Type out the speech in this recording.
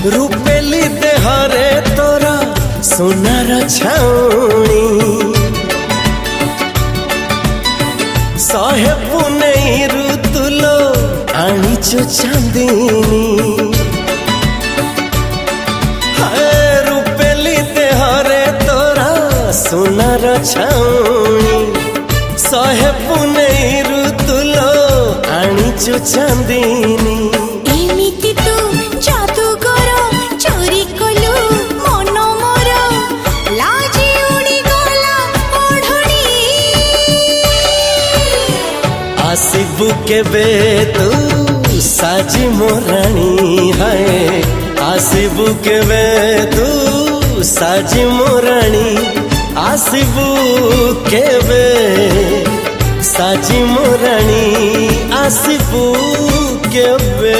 रूपेली देहरे तोरा सोनार छाउणी सहे पुनेई ऋतुलो आनीचो चांदनी रूपेली देहरे तोरा सोनार छाउणी सहे पुनेई ऋतुलो आनीचो चांदनी आसिबु केबे तू साजी मोराणी है आसिबु केबे तू साजी मोराणी आसिबु केबे साजी मोराणी आसिबु केबे।